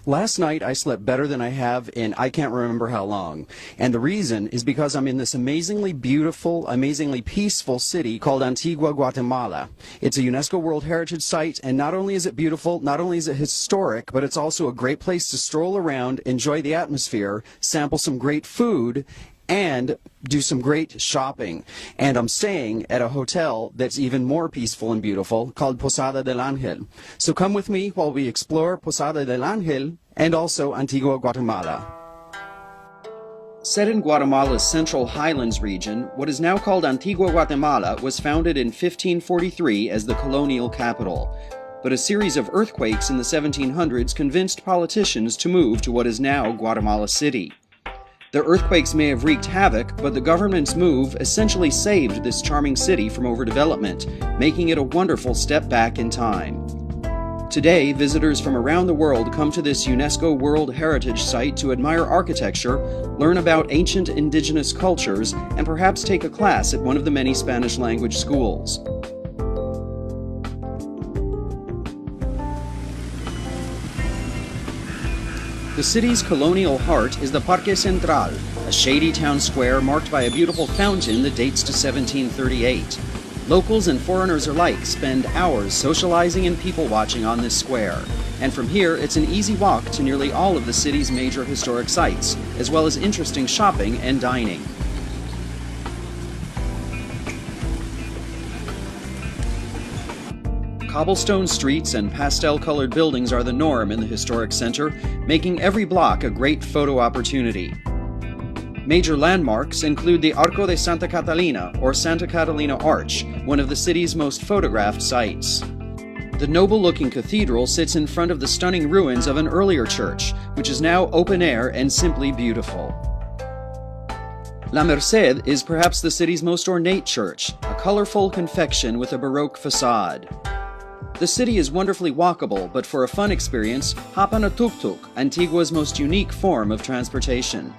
Last night I slept better than I have in I can't remember how long. And the reason is because I'm in this amazingly beautiful, amazingly peaceful city called Antigua, Guatemala. It's a UNESCO World Heritage Site, and not only is it beautiful, not only is it historic, but it's also a great place to stroll around, enjoy the atmosphere, sample some great food, and do some great shopping. And I'm staying at a hotel that's even more peaceful and beautiful called Posada del Ángel. So come with me while we explore Posada del Ángel and also Antigua, Guatemala. Set in Guatemala's central highlands region, what is now called Antigua, Guatemala was founded in 1543 as the colonial capital. But a series of earthquakes in the 1700s convinced politicians to move to what is now Guatemala City. The earthquakes may have wreaked havoc, but the government's move essentially saved this charming city from overdevelopment, making it a wonderful step back in time. Today, visitors from around the world come to this UNESCO World Heritage Site to admire architecture, learn about ancient indigenous cultures, and perhaps take a class at one of the many Spanish-language schools. The city's colonial heart is the Parque Central, a shady town square marked by a beautiful fountain that dates to 1738. Locals and foreigners alike spend hours socializing and people-watching on this square. And from here, it's an easy walk to nearly all of the city's major historic sites, as well as interesting shopping and dining. Cobblestone streets and pastel-colored buildings are the norm in the historic center, making every block a great photo opportunity. Major landmarks include the Arco de Santa Catalina, or Santa Catalina Arch, one of the city's most photographed sites. The noble-looking cathedral sits in front of the stunning ruins of an earlier church, which is now open air and simply beautiful. La Merced is perhaps the city's most ornate church, a colorful confection with a Baroque facade. The city is wonderfully walkable, but for a fun experience, hop on a tuk-tuk, Antigua's most unique form of transportation.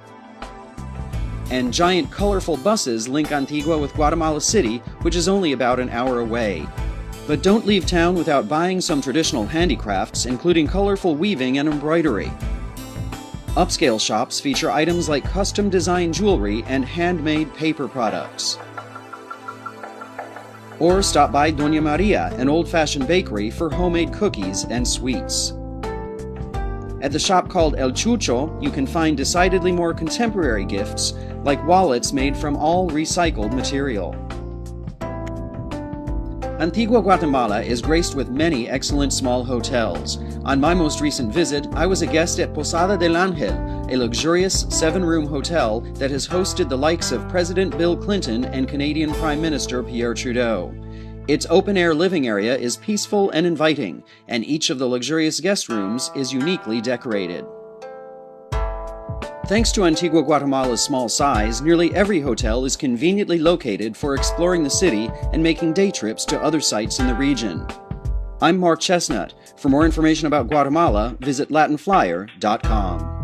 And giant colorful buses link Antigua with Guatemala City, which is only about an hour away. But don't leave town without buying some traditional handicrafts, including colorful weaving and embroidery. Upscale shops feature items like custom-designed jewelry and handmade paper products. Or stop by Doña Maria, an old-fashioned bakery for homemade cookies and sweets. At the shop called El Chucho, you can find decidedly more contemporary gifts, like wallets made from all recycled material. Antigua, Guatemala is graced with many excellent small hotels. On my most recent visit, I was a guest at Posada del Ángel, a luxurious 7-room hotel that has hosted the likes of President Bill Clinton and Canadian Prime Minister Pierre Trudeau. Its open-air living area is peaceful and inviting, and each of the luxurious guest rooms is uniquely decorated. Thanks to Antigua, Guatemala's small size, nearly every hotel is conveniently located for exploring the city and making day trips to other sites in the region. I'm Mark Chestnut. For more information about Guatemala, visit LatinFlyer.com.